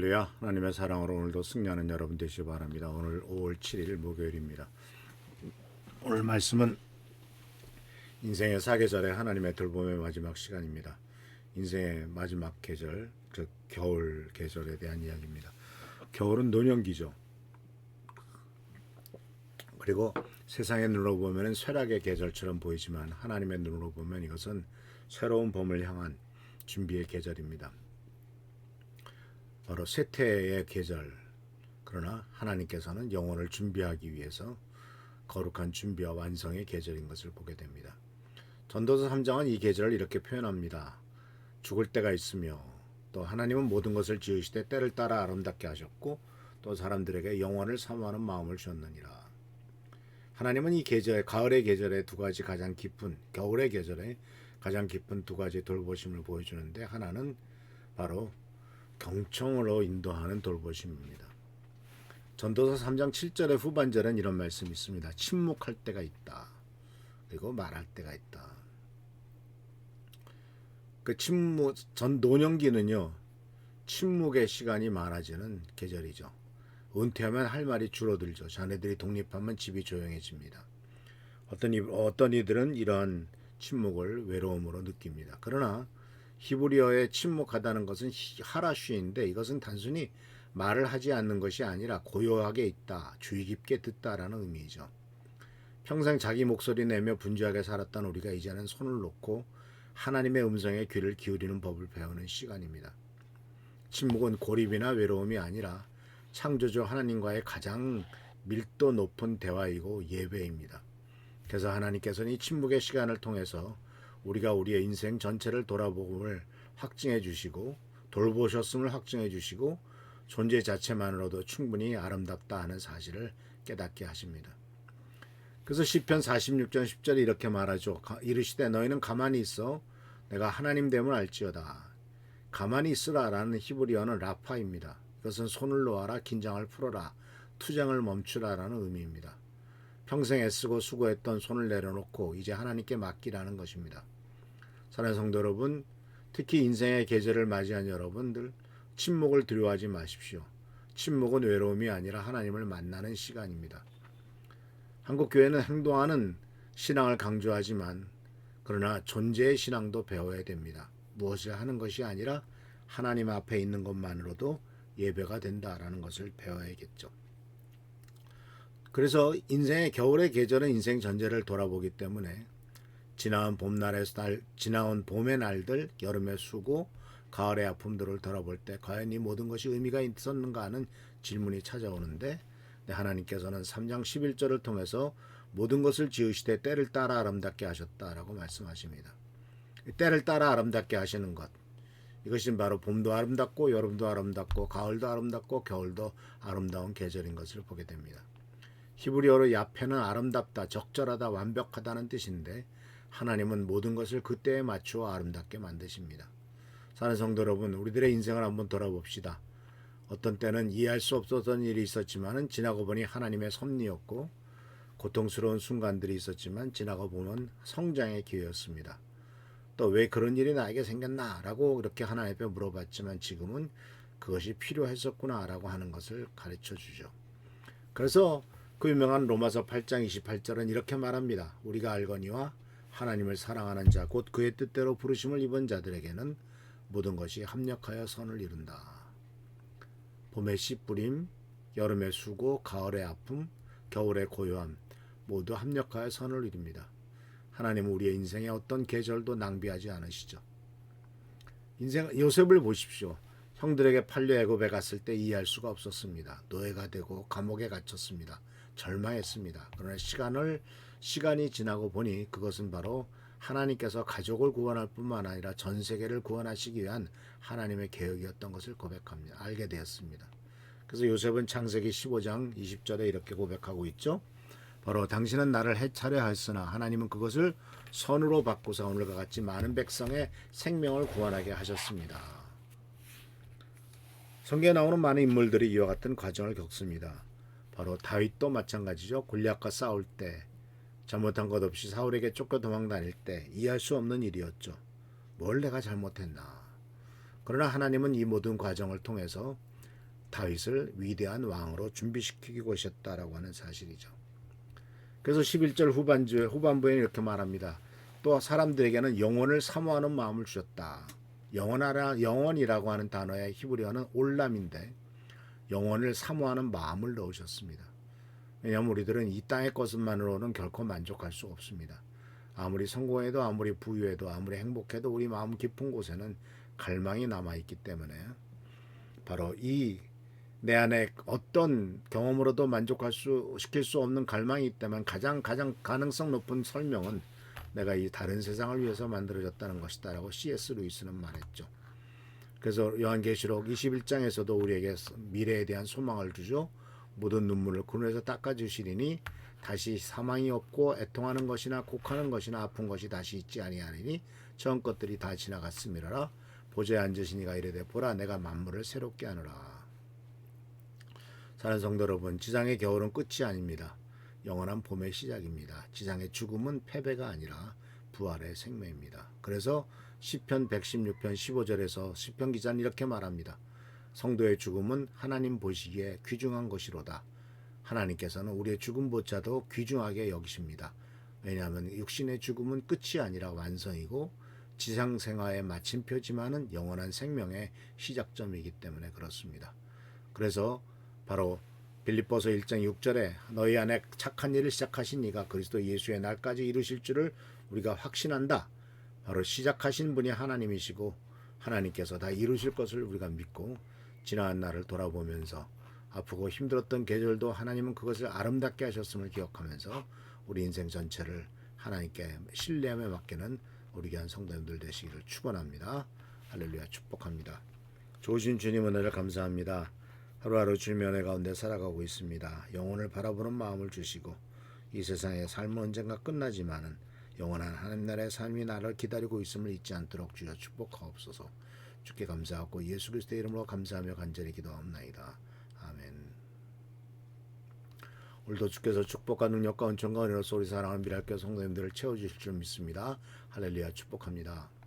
할렐루야. 하나님의 사랑으로 오늘도 승리하는 여러분 되시기 바랍니다. 오늘 5월 7일 목요일입니다. 오늘 말씀은 인생의 사계절에 하나님의 돌봄의 마지막 시간입니다. 인생의 마지막 계절, 즉 겨울 계절에 대한 이야기입니다. 겨울은 노년기죠. 그리고 세상의 눈으로 보면 쇠락의 계절처럼 보이지만 하나님의 눈으로 보면 이것은 새로운 봄을 향한 준비의 계절입니다. 바로 쇠퇴의 계절. 그러나 하나님께서는 영혼을 준비하기 위해서 거룩한 준비와 완성의 계절인 것을 보게 됩니다. 전도서 3장은 이 계절을 이렇게 표현합니다. 죽을 때가 있으며 또 하나님은 모든 것을 지으시되 때를 따라 아름답게 하셨고 또 사람들에게 영원을 사모하는 마음을 주었느니라. 하나님은 이 계절, 가을의 계절에 겨울의 계절에 가장 깊은 두 가지 돌보심을 보여주는데 하나는 바로 경청으로 인도하는 돌보심입니다. 전도서 3장 7절의 후반절은 이런 말씀이 있습니다. 침묵할 때가 있다. 그리고 말할 때가 있다. 노년기는요. 침묵의 시간이 많아지는 계절이죠. 은퇴하면 할 말이 줄어들죠. 자녀들이 독립하면 집이 조용해집니다. 어떤 이들은 이러한 침묵을 외로움으로 느낍니다. 그러나 히브리어의 침묵하다는 것은 하라쉬인데 이것은 단순히 말을 하지 않는 것이 아니라 고요하게 있다, 주의 깊게 듣다라는 의미이죠. 평생 자기 목소리 내며 분주하게 살았던 우리가 이제는 손을 놓고 하나님의 음성에 귀를 기울이는 법을 배우는 시간입니다. 침묵은 고립이나 외로움이 아니라 창조주 하나님과의 가장 밀도 높은 대화이고 예배입니다. 그래서 하나님께서는 이 침묵의 시간을 통해서 우리가 우리의 인생 전체를 돌아보음을 확증해 주시고 돌보셨음을 확증해 주시고 존재 자체만으로도 충분히 아름답다 하는 사실을 깨닫게 하십니다. 그래서 시편 46편 10절에 이렇게 말하죠. 이르시되 너희는 가만히 있어 내가 하나님 됨을 알지어다. 가만히 있으라라는 히브리어는 라파입니다. 이것은 손을 놓아라, 긴장을 풀어라, 투쟁을 멈추라라는 의미입니다. 평생 애쓰고 수고했던 손을 내려놓고 이제 하나님께 맡기라는 것입니다. 사랑하는 성도 여러분, 특히 인생의 계절을 맞이한 여러분들, 침묵을 두려워하지 마십시오. 침묵은 외로움이 아니라 하나님을 만나는 시간입니다. 한국교회는 행동하는 신앙을 강조하지만 그러나 존재의 신앙도 배워야 됩니다. 무엇을 하는 것이 아니라 하나님 앞에 있는 것만으로도 예배가 된다라는 것을 배워야겠죠. 그래서 인생의 겨울의 계절은 인생 전체를 돌아보기 때문에 지나온 봄의 날들, 여름의 수고, 가을의 아픔들을 돌아볼 때 과연 이 모든 것이 의미가 있었는가 하는 질문이 찾아오는데 하나님께서는 3장 11절을 통해서 모든 것을 지으시되 때를 따라 아름답게 하셨다라고 말씀하십니다. 때를 따라 아름답게 하시는 것, 이것이 바로 봄도 아름답고 여름도 아름답고 가을도 아름답고 겨울도 아름다운 계절인 것을 보게 됩니다. 히브리어로 야페는 아름답다, 적절하다, 완벽하다는 뜻인데 하나님은 모든 것을 그때에 맞추어 아름답게 만드십니다. 사랑하는 성도 여러분, 우리들의 인생을 한번 돌아봅시다. 어떤 때는 이해할 수 없었던 일이 있었지만 지나고 보니 하나님의 섭리였고 고통스러운 순간들이 있었지만 지나고 보면 성장의 기회였습니다. 또 왜 그런 일이 나에게 생겼나? 라고 이렇게 하나님 앞에 물어봤지만 지금은 그것이 필요했었구나 라고 하는 것을 가르쳐 주죠. 그래서 그 유명한 로마서 8장 28절은 이렇게 말합니다. 우리가 알거니와 하나님을 사랑하는 자 곧 그의 뜻대로 부르심을 입은 자들에게는 모든 것이 합력하여 선을 이룬다. 봄의 씨 뿌림, 여름의 수고, 가을의 아픔, 겨울의 고요함 모두 합력하여 선을 이룹니다. 하나님은 우리의 인생에 어떤 계절도 낭비하지 않으시죠. 요셉을 보십시오. 형들에게 팔려 애굽에 갔을 때 이해할 수가 없었습니다. 노예가 되고 감옥에 갇혔습니다. 절망했습니다. 그러나 시간이 지나고 보니 그것은 바로 하나님께서 가족을 구원할 뿐만 아니라 전 세계를 구원하시기 위한 하나님의 계획이었던 것을 알게 되었습니다. 그래서 요셉은 창세기 15장 20절에 이렇게 고백하고 있죠. 바로 당신은 나를 해차려 하였으나 하나님은 그것을 선으로 바꾸사 오늘과 같이 많은 백성의 생명을 구원하게 하셨습니다. 성경에 나오는 많은 인물들이 이와 같은 과정을 겪습니다. 바로 다윗도 마찬가지죠. 골리앗과 싸울 때 잘못한 것 없이 사울에게 쫓겨 도망 다닐 때 이해할 수 없는 일이었죠. 뭘 내가 잘못했나. 그러나 하나님은 이 모든 과정을 통해서 다윗을 위대한 왕으로 준비시키고 계셨다라고 하는 사실이죠. 그래서 11절 후반부에 이렇게 말합니다. 또 사람들에게는 영원을 사모하는 마음을 주셨다. 영원이라고 하는 단어의 히브리어는 올람인데 영원을 사모하는 마음을 넣으셨습니다. 왜냐하면 우리들은 이 땅의 것만으로는 결코 만족할 수 없습니다. 아무리 성공해도 아무리 부유해도 아무리 행복해도 우리 마음 깊은 곳에는 갈망이 남아있기 때문에 바로 이 내 안에 어떤 경험으로도 시킬 수 없는 갈망이 있다면 가장 가능성 높은 설명은 내가 이 다른 세상을 위해서 만들어졌다는 것이다라고 C.S. 루이스는 말했죠. 그래서 요한계시록 21장에서도 우리에게 미래에 대한 소망을 주죠. 모든 눈물을 그 눈에서 닦아주시리니 다시 사망이 없고 애통하는 것이나 곡하는 것이나 아픈 것이 다시 있지 아니하리니 전 것들이 다 지나갔음이라. 보좌에 앉으신 이가 이르되 보라 내가 만물을 새롭게 하노라. 사는 성도 여러분, 지상의 겨울은 끝이 아닙니다. 영원한 봄의 시작입니다. 지상의 죽음은 패배가 아니라 부활의 생명입니다. 그래서 시편 116편 15절에서 시편 기자는 이렇게 말합니다. 성도의 죽음은 하나님 보시기에 귀중한 것이로다. 하나님께서는 우리의 죽음보다도 귀중하게 여기십니다. 왜냐하면 육신의 죽음은 끝이 아니라 완성이고 지상 생활의 마침표지만은 영원한 생명의 시작점이기 때문에 그렇습니다. 그래서 바로 빌립보서 1장 6절에 너희 안에 착한 일을 시작하신 이가 그리스도 예수의 날까지 이루실 줄을 우리가 확신한다. 바로 시작하신 분이 하나님이시고 하나님께서 다 이루실 것을 우리가 믿고 지나간 날을 돌아보면서 아프고 힘들었던 계절도 하나님은 그것을 아름답게 하셨음을 기억하면서 우리 인생 전체를 하나님께 신뢰함에 맡기는 우리 귀한 성도님들 되시기를 축원합니다. 할렐루야, 축복합니다. 좋으신 주님 은혜를 감사합니다. 하루하루 주님의 은혜 가운데 살아가고 있습니다. 영혼을 바라보는 마음을 주시고 이 세상의 삶은 언젠가 끝나지만은 영원한 하나님 나라의 삶이 나를 기다리고 있음을 잊지 않도록 주여 축복하옵소서. 주께 감사하고 예수 그리스도의 이름으로 감사하며 간절히 기도하옵나이다. 아멘. 오늘도 주께서 축복과 능력과 은총과 은혜로서 우리 사랑하는 미랄교회 성도님들을 채워주실 줄 믿습니다. 할렐루야, 축복합니다.